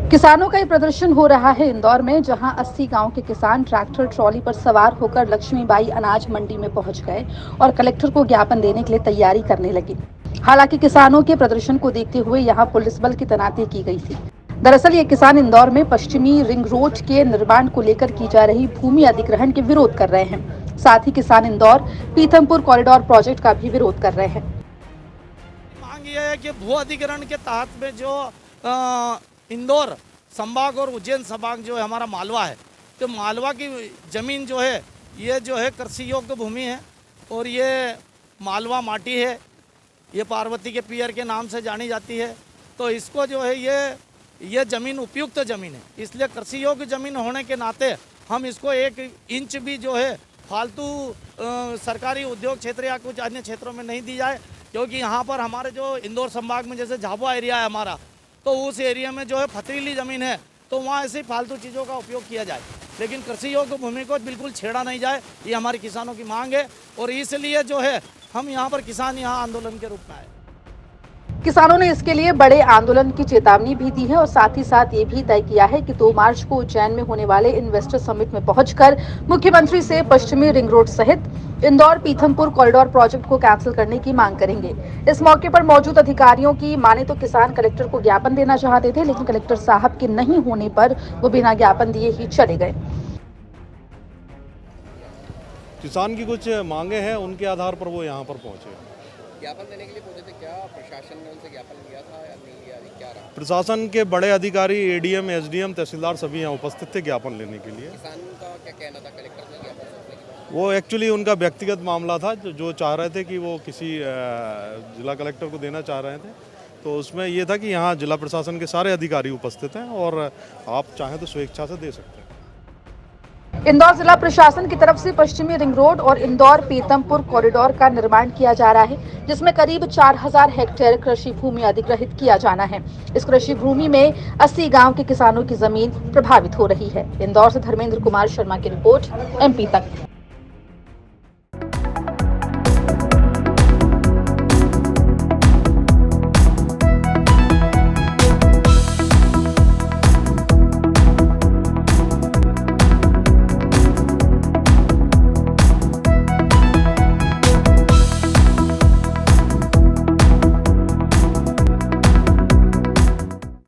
किसानों का ये प्रदर्शन हो रहा है इंदौर में, जहां 80 गांव के किसान ट्रैक्टर ट्रॉली पर सवार होकर लक्ष्मीबाई अनाज मंडी में पहुंच गए और कलेक्टर को ज्ञापन देने के लिए तैयारी करने लगे। हालांकि किसानों के प्रदर्शन को देखते हुए यहां पुलिस बल की तैनाती की गई थी। दरअसल ये किसान इंदौर में पश्चिमी रिंग रोड के निर्माण को लेकर की जा रही भूमि अधिग्रहण के विरोध कर रहे हैं। साथ ही किसान इंदौर पीथमपुर कॉरिडोर प्रोजेक्ट का भी विरोध कर रहे हैं। मांग ये है कि भू अधिग्रहण के तहत में जो इंदौर संभाग और उज्जैन संभाग जो है हमारा मालवा है, तो मालवा की ज़मीन जो है ये जो है कृषि योग्य भूमि है और ये मालवा माटी है, ये पार्वती के पियर के नाम से जानी जाती है। तो इसको जो है ये ज़मीन उपयुक्त ज़मीन है, इसलिए कृषि योग्य ज़मीन होने के नाते हम इसको 1 इंच भी जो है फालतू सरकारी उद्योग क्षेत्र या कुछ अन्य क्षेत्रों में नहीं दी जाए, क्योंकि यहाँ पर हमारे जो इंदौर संभाग में जैसे झाबुआ एरिया है हमारा, तो उस एरिया में जो है पथरीली ज़मीन है, तो वहाँ ऐसे फालतू चीज़ों का उपयोग किया जाए, लेकिन कृषि योग्य भूमि को बिल्कुल छेड़ा नहीं जाए, ये हमारे किसानों की मांग है। और इसलिए जो है हम यहाँ पर किसान यहाँ आंदोलन के रूप में आए। किसानों ने इसके लिए बड़े आंदोलन की चेतावनी भी दी है और साथ ही साथ ये भी तय किया है कि 2 मार्च को उज्जैन में होने वाले इन्वेस्टर समिट में पहुंचकर मुख्यमंत्री से पश्चिमी रिंग रोड सहित इंदौर पीथमपुर कॉरिडोर प्रोजेक्ट को कैंसिल करने की मांग करेंगे। इस मौके पर मौजूद अधिकारियों की माने तो किसान कलेक्टर को ज्ञापन देना चाहते थे, लेकिन कलेक्टर साहब के नहीं होने पर वो बिना ज्ञापन दिए ही चले गए। किसान की कुछ मांगे हैं, उनके आधार पर वो यहाँ पर पहुंचे। ज्ञापन देने के लिए पहुंचे थे, क्या प्रशासन ने उनसे ज्ञापन लिया था या नहीं लिया, क्या रहा? प्रशासन के बड़े अधिकारी, एडीएम, एसडीएम, तहसीलदार सभी यहाँ उपस्थित थे ज्ञापन लेने के लिए। किसान का क्या कहना था कलेक्टर से ज्ञापन सौंपने के बाद? वो एक्चुअली उनका व्यक्तिगत मामला था, जो चाह रहे थे कि वो किसी जिला कलेक्टर को देना चाह रहे थे। तो उसमें ये था कि यहाँ जिला प्रशासन के सारे अधिकारी उपस्थित हैं और आप चाहें तो स्वेच्छा से दे सकते हैं। इंदौर जिला प्रशासन की तरफ से पश्चिमी रिंग रोड और इंदौर पीथमपुर कॉरिडोर का निर्माण किया जा रहा है, जिसमें करीब 4000 हेक्टेयर कृषि भूमि अधिग्रहित किया जाना है। इस कृषि भूमि में 80 गांव के किसानों की जमीन प्रभावित हो रही है। इंदौर से धर्मेंद्र कुमार शर्मा की रिपोर्ट, MP तक।